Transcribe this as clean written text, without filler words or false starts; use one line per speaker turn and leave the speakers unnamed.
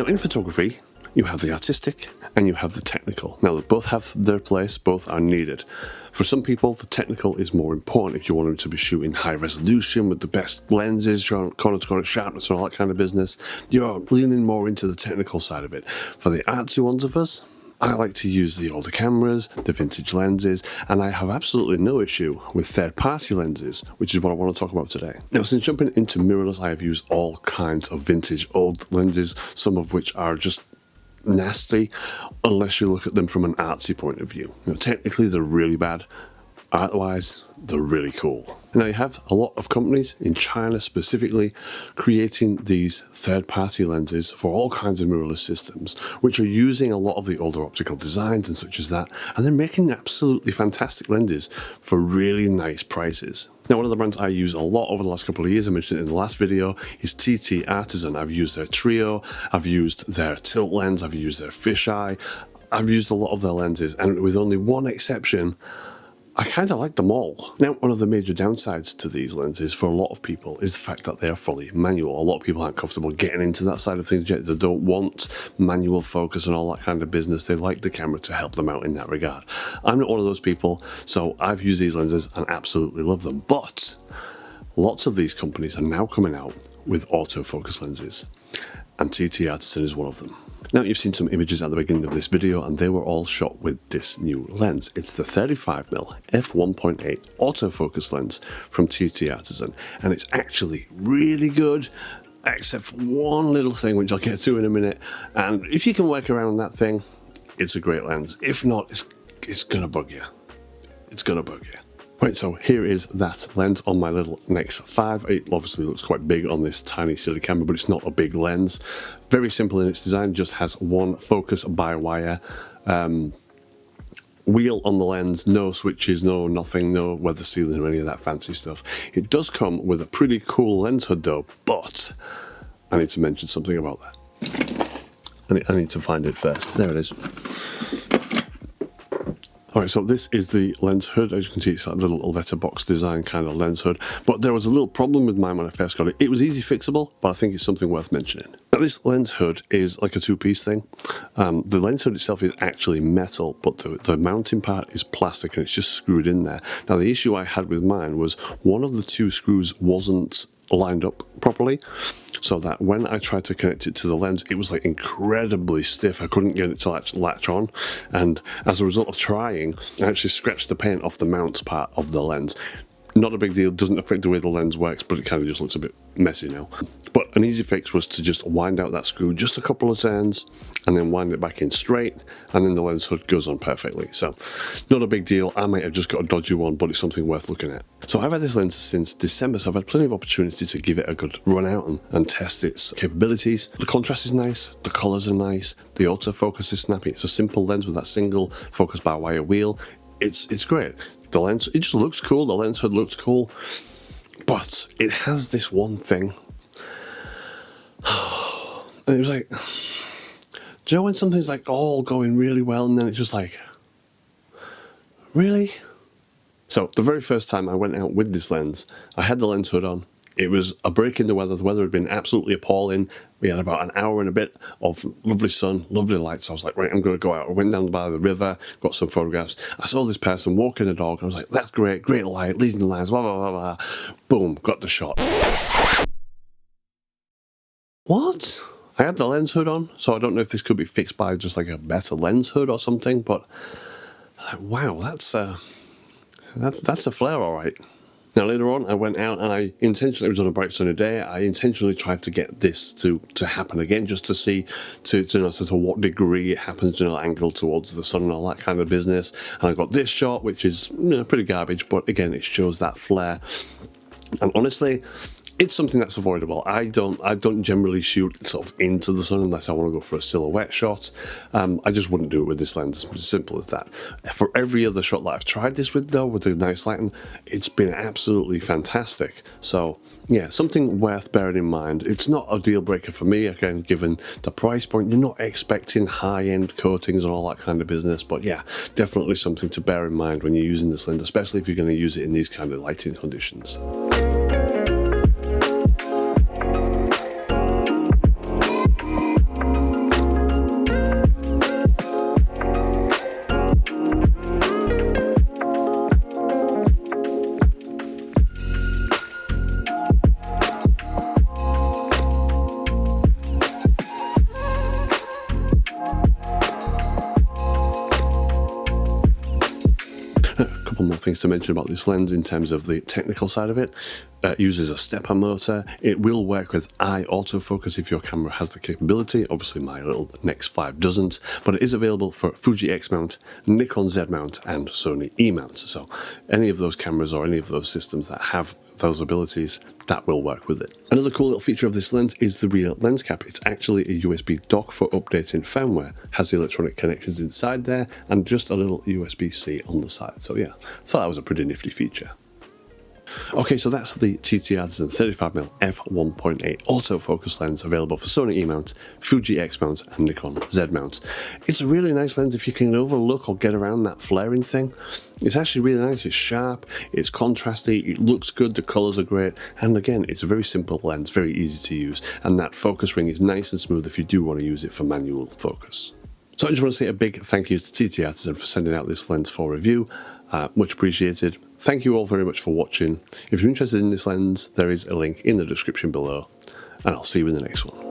in photography, you have the artistic and you have the technical. Now, they both have their place, both are needed. For some people, the technical is more important. If you want to be shooting high resolution with the best lenses, corner-to-corner sharpness and all that kind of business, you're leaning more into the technical side of it. For the artsy ones of us, I like to use the older cameras, the vintage lenses, and I have absolutely no issue with third-party lenses, which is what I want to talk about today. Now, since jumping into mirrorless, I have used all kinds of vintage old lenses, some of which are just nasty unless you look at them from an artsy point of view. Technically, they're really bad. Art-wise, they're really cool. Now, you have a lot of companies in China specifically creating these third-party lenses for all kinds of mirrorless systems, which are using a lot of the older optical designs and such as that, and they're making absolutely fantastic lenses for really nice prices. Now, one of the brands I use a lot over the last couple of years, I mentioned it in the last video, is TTArtisan. I've used their Trio, I've used their tilt lens, I've used their fisheye, I've used a lot of their lenses, and with only one exception, I kind of like them all. Now, one of the major downsides to these lenses for a lot of people is the fact that they are fully manual. A lot of people aren't comfortable getting into that side of things yet. They don't want manual focus and all that kind of business. They like the camera to help them out in that regard. I'm not one of those people, so I've used these lenses and absolutely love them. But lots of these companies are now coming out with autofocus lenses, and TTArtisan is one of them. Now, you've seen some images at the beginning of this video, and they were all shot with this new lens. It's the 35mm f1.8 autofocus lens from TTArtisan, and it's actually really good, except for one little thing which I'll get to in a minute. And if you can work around that thing, it's a great lens. If not, it's gonna bug you. It's gonna bug you. Right, so here is that lens on my little Nex 5. It obviously looks quite big on this tiny silly camera, but it's not a big lens. Very simple in its design, just has one focus by wire wheel on the lens, no switches, no nothing, no weather sealing or any of that fancy stuff. It does come with a pretty cool lens hood though, but I need to mention something about that. I need to find it first. There it is. Alright, so this is the lens hood. As you can see, it's that little letterbox design kind of lens hood. But there was a little problem with mine when I first got it. It was easy fixable, but I think it's something worth mentioning. Now, this lens hood is like a two-piece thing. The lens hood itself is actually metal, but the mounting part is plastic and it's just screwed in there. Now, the issue I had with mine was one of the two screws wasn't lined up properly, so that when I tried to connect it to the lens, it was like incredibly stiff. I couldn't get it to latch on, and as a result of trying, I actually scratched the paint off the mount part of the lens. Not a big deal, doesn't affect the way the lens works, but it kind of just looks a bit messy now. But an easy fix was to just wind out that screw just a couple of turns and then wind it back in straight, and then the lens hood goes on perfectly. So not a big deal. I might have just got a dodgy one, but it's something worth looking at. So I've had this lens since December, so I've had plenty of opportunity to give it a good run out and test its capabilities. The contrast is nice, the colors are nice, the autofocus is snappy. It's a simple lens with that single focus by wire wheel. It's great. The lens, it just looks cool, the lens hood looks cool, but it has this one thing. And it was like, do you know when something's like all going really well and then it's just like, really? So the very first time I went out with this lens, I had the lens hood on. It was a break in the weather. The weather had been absolutely appalling. We had about an hour and a bit of lovely sun, lovely light. So I was like, right, I'm going to go out. I went down by the river, got some photographs. I saw this person walking the dog. And I was like, that's great, great light, leading the lines, blah, blah, blah, blah. Boom, got the shot. What? I had the lens hood on, so I don't know if this could be fixed by just like a better lens hood or something, but wow, that's a flare, all right. Now later on, I went out and I intentionally, it was on a bright sunny day, I intentionally tried to get this to happen again, just to see to what degree it happens, angle towards the sun and all that kind of business. And I got this shot, which is pretty garbage, but again, it shows that flare. And honestly, it's something that's avoidable. I don't generally shoot sort of into the sun unless I want to go for a silhouette shot. I just wouldn't do it with this lens. It's as simple as that. For every other shot that I've tried this with though, with the nice lighting, it's been absolutely fantastic. So yeah, something worth bearing in mind. It's not a deal breaker for me, again, given the price point. You're not expecting high-end coatings and all that kind of business, but yeah, definitely something to bear in mind when you're using this lens, especially if you're going to use it in these kind of lighting conditions. A couple more things to mention about this lens in terms of the technical side of it. It uses a stepper motor. It will work with eye autofocus if your camera has the capability. Obviously my little Nex 5 doesn't, but it is available for Fuji X mount, Nikon Z mount and Sony E mounts. So any of those cameras or any of those systems that have those abilities, that will work with it. Another cool little feature of this lens is the rear lens cap. It's actually a USB dock for updating firmware. Has the electronic connections inside there and just a little USB-C on the side. So yeah, I thought that was a pretty nifty feature. Okay, so that's the TTArtisan 35mm f1.8 autofocus lens available for Sony E mount, Fuji X mount and Nikon Z mount. It's a really nice lens if you can overlook or get around that flaring thing. It's actually really nice, it's sharp, it's contrasty, it looks good, the colours are great, and again, it's a very simple lens, very easy to use, and that focus ring is nice and smooth if you do want to use it for manual focus. So I just want to say a big thank you to TTArtisan for sending out this lens for review. Much appreciated. Thank you all very much for watching. If you're interested in this lens, there is a link in the description below, and I'll see you in the next one.